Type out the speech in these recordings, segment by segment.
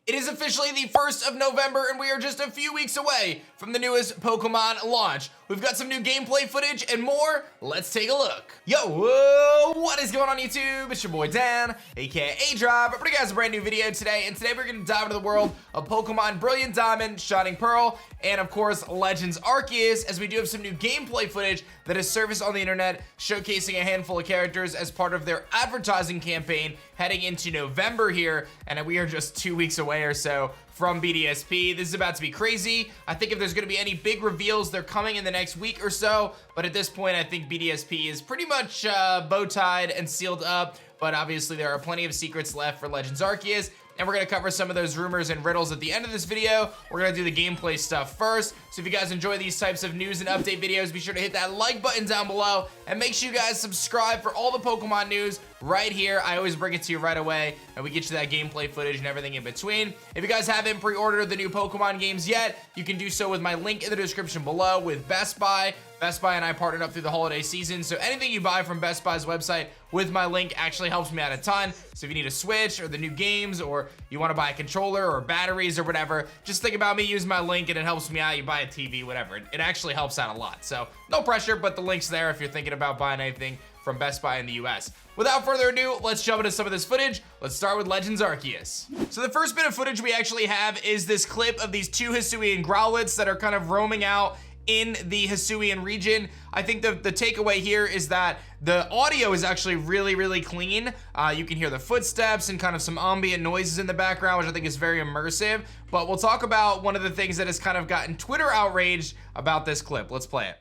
It is officially the 1st of November, and we are just a few weeks away from the newest Pokemon launch. We've got some new gameplay footage and more. Let's take a look. Yo, whoa, what is going on YouTube? It's your boy Dan, aka aDrive. I'm bringing you guys a brand new video today, and today we're gonna dive into the world of Pokemon Brilliant Diamond, Shining Pearl, and of course, Legends Arceus, as we do have some new gameplay footage that is surfaced on the internet, showcasing a handful of characters as part of their advertising campaign heading into November here, and we are just 2 weeks away or so from BDSP. This is about to be crazy. I think if there's gonna be any big reveals, they're coming in the next week or so, but at this point, I think BDSP is pretty much bow-tied and sealed up, but obviously there are plenty of secrets left for Legends Arceus, and we're gonna cover some of those rumors and riddles at the end of this video. We're gonna do the gameplay stuff first. So if you guys enjoy these types of news and update videos, be sure to hit that like button down below and make sure you guys subscribe for all the Pokemon news right here. I always bring it to you right away, and we get you that gameplay footage and everything in between. If you guys haven't pre-ordered the new Pokemon games yet, you can do so with my link in the description below with Best Buy. Best Buy and I partnered up through the holiday season, so anything you buy from Best Buy's website with my link actually helps me out a ton. So if you need a Switch or the new games, or you want to buy a controller or batteries or whatever, just think about me, use my link and it helps me out. You buy a TV, whatever. It actually helps out a lot. So no pressure, but the link's there if you're thinking about buying anything from Best Buy in the US. Without further ado, let's jump into some of this footage. Let's start with Legends Arceus. So the first bit of footage we actually have is this clip of these two Hisuian Growlithes that are kind of roaming out in the Hisuian region. I think the takeaway here is that the audio is actually really clean. You can hear the footsteps and kind of some ambient noises in the background, which I think is very immersive. But we'll talk about one of the things that has kind of gotten Twitter outraged about this clip. Let's play it.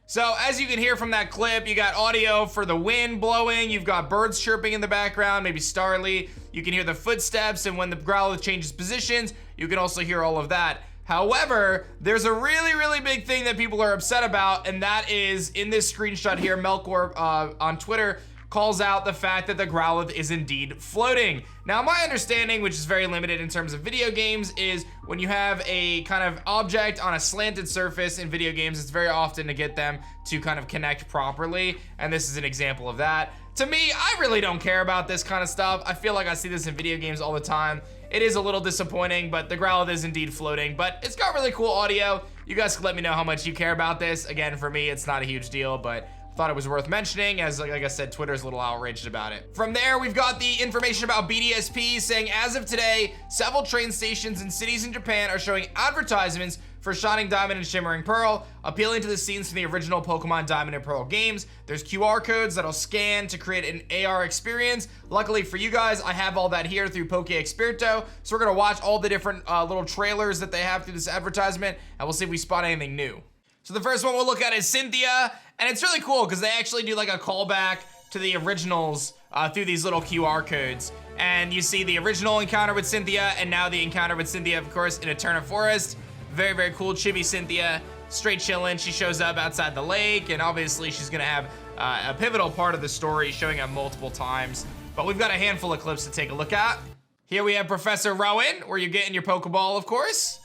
So as you can hear from that clip, you got audio for the wind blowing, you've got birds chirping in the background, maybe Starly. You can hear the footsteps, and when the Growlithe changes positions, you can also hear all of that. However, there's a really big thing that people are upset about, and that is in this screenshot here, Melkor on Twitter calls out the fact that the Growlithe is indeed floating. Now, my understanding, which is very limited in terms of video games, is when you have a kind of object on a slanted surface in video games, it's very often to get them to kind of connect properly, and this is an example of that. To me, I really don't care about this kind of stuff. I feel like I see this in video games all the time. It is a little disappointing, but the Growlithe is indeed floating, but it's got really cool audio. You guys can let me know how much you care about this. Again, for me, it's not a huge deal, but thought it was worth mentioning, as like I said, Twitter's a little outraged about it. From there, we've got the information about BDSP saying, as of today, several train stations and cities in Japan are showing advertisements for Shining Diamond and Shimmering Pearl, appealing to the scenes from the original Pokemon Diamond and Pearl games. There's QR codes that'll scan to create an AR experience. Luckily for you guys, I have all that here through Poke Experto, so we're gonna watch all the different little trailers that they have through this advertisement, and we'll see if we spot anything new. So the first one we'll look at is Cynthia, and it's really cool because they actually do like a callback to the originals through these little QR codes. And you see the original encounter with Cynthia, and now the encounter with Cynthia, of course, in Eterna Forest. Very cool. Chibi Cynthia, straight chillin'. She shows up outside the lake, and obviously she's gonna have a pivotal part of the story, showing up multiple times. But we've got a handful of clips to take a look at. Here we have Professor Rowan, where you're getting your Pokeball, of course.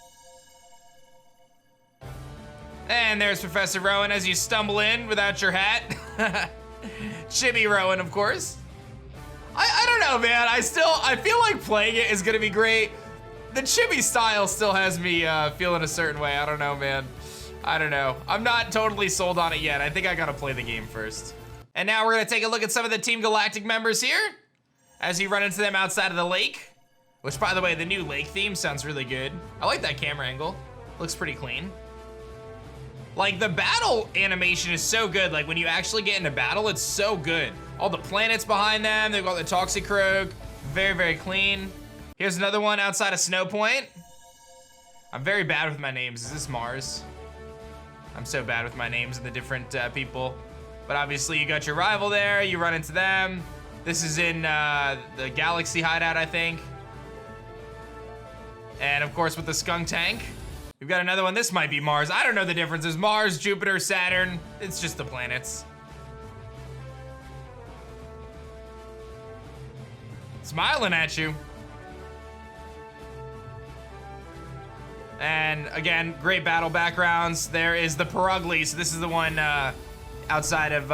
And there's Professor Rowan as you stumble in without your hat. Chibi Rowan, of course. I don't know, man. I feel like playing it is gonna be great. The chibi style still has me feeling a certain way. I don't know, man. I don't know. I'm not totally sold on it yet. I think I gotta play the game first. And now we're gonna take a look at some of the Team Galactic members here as you run into them outside of the lake. Which, by the way, the new lake theme sounds really good. I like that camera angle. Looks pretty clean. Like, the battle animation is so good. Like, when you actually get into battle, it's so good. All the planets behind them, they've got the Toxicroak. Very clean. Here's another one outside of Snow Point. I'm very bad with my names. Is this Mars? I'm so bad with my names and the different people. But obviously, you got your rival there. You run into them. This is in the Galaxy Hideout, I think. And, of course, with the Skunk Tank. We've got another one. This might be Mars. I don't know the differences. Mars, Jupiter, Saturn. It's just the planets. Smiling at you. And again, great battle backgrounds. There is the Perugly. So this is the one outside of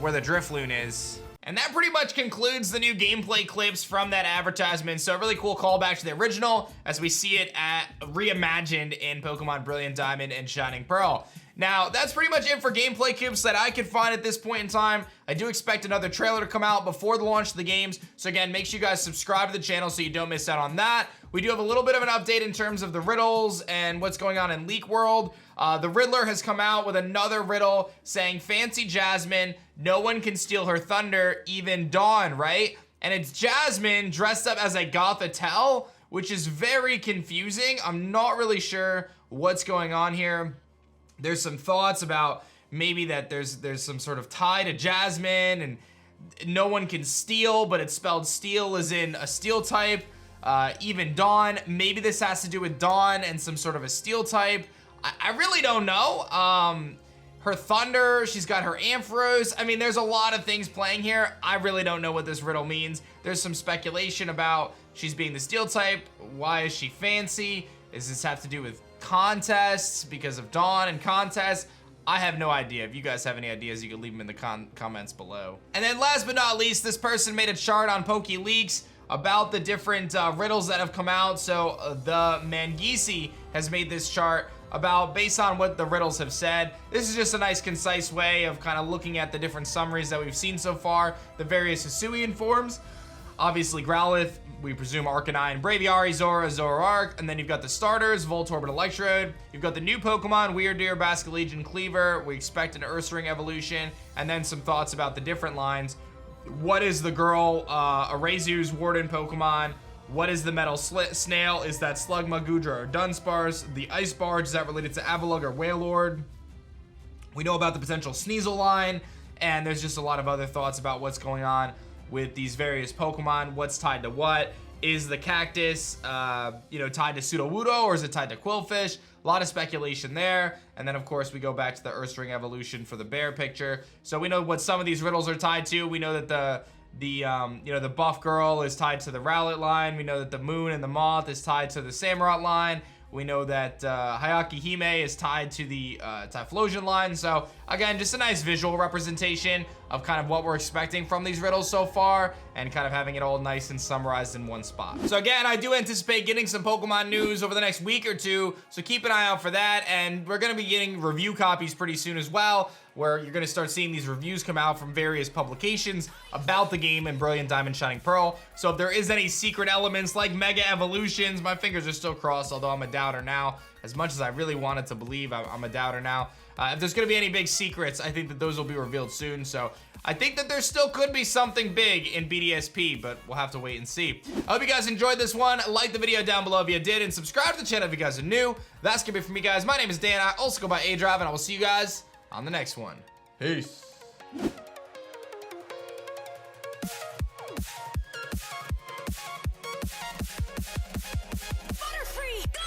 where the Drifloon is. And that pretty much concludes the new gameplay clips from that advertisement. So a really cool callback to the original as we see it reimagined in Pokemon Brilliant Diamond and Shining Pearl. Now, that's pretty much it for gameplay clips that I could find at this point in time. I do expect another trailer to come out before the launch of the games. So again, make sure you guys subscribe to the channel so you don't miss out on that. We do have a little bit of an update in terms of the riddles and what's going on in Leak World. The Riddler has come out with another riddle saying, "Fancy Jasmine, no one can steal her thunder, even Dawn," right? And it's Jasmine dressed up as a Gothitelle, which is very confusing. I'm not really sure what's going on here. There's some thoughts about maybe that there's some sort of tie to Jasmine and no one can steal, but it's spelled steal as in a steel type. Even Dawn, maybe this has to do with Dawn and some sort of a steel type. I really don't know. Her thunder, she's got her Ampharos. I mean, there's a lot of things playing here. I really don't know what this riddle means. There's some speculation about she's being the steel type. Why is she fancy? Does this have to do with contests because of Dawn and contests? I have no idea. If you guys have any ideas, you can leave them in the comments below. And then last but not least, this person made a chart on PokeLeaks about the different riddles that have come out. So the Mangisi has made this chart about based on what the riddles have said. This is just a nice concise way of kind of looking at the different summaries that we've seen so far, the various Hisuian forms. Obviously Growlithe, we presume Arcanine, Braviary, Zora, Zoroark, and then you've got the starters, Voltorb and Electrode. You've got the new Pokemon, Weirdeer, Basculegion, Cleaver. We expect an Ursaring evolution, and then some thoughts about the different lines. What is the girl, Arazu's Warden Pokemon? What is the Metal Snail? Is that Slugma, Goodra, or Dunsparce? The Ice Barge, is that related to Avalugg or Wailord? We know about the potential Sneasel line, and there's just a lot of other thoughts about what's going on with these various Pokemon. What's tied to what? Is the cactus, tied to Sudowoodo, or is it tied to Quillfish? A lot of speculation there. And then, of course, we go back to the Ursaring evolution for the bear picture. So we know what some of these riddles are tied to. We know that the buff girl is tied to the Rowlet line. We know that the moon and the moth is tied to the Samurott line. We know that Hayaki Hime is tied to the Typhlosion line. So again, just a nice visual representation of kind of what we're expecting from these riddles so far, and kind of having it all nice and summarized in one spot. So again, I do anticipate getting some Pokemon news over the next week or two, so keep an eye out for that. And we're gonna be getting review copies pretty soon as well, where you're gonna start seeing these reviews come out from various publications about the game in Brilliant Diamond Shining Pearl. So if there is any secret elements like Mega Evolutions, my fingers are still crossed, although I'm a doubter now. As much as I really wanted to believe, I'm a doubter now. If there's gonna be any big secrets, I think that those will be revealed soon. So I think that there still could be something big in BDSP, but we'll have to wait and see. I hope you guys enjoyed this one. Like the video down below if you did, and subscribe to the channel if you guys are new. That's gonna be it for me, guys. My name is Dan. I also go by aDrive, and I will see you guys on the next one. Peace. Butterfree, go!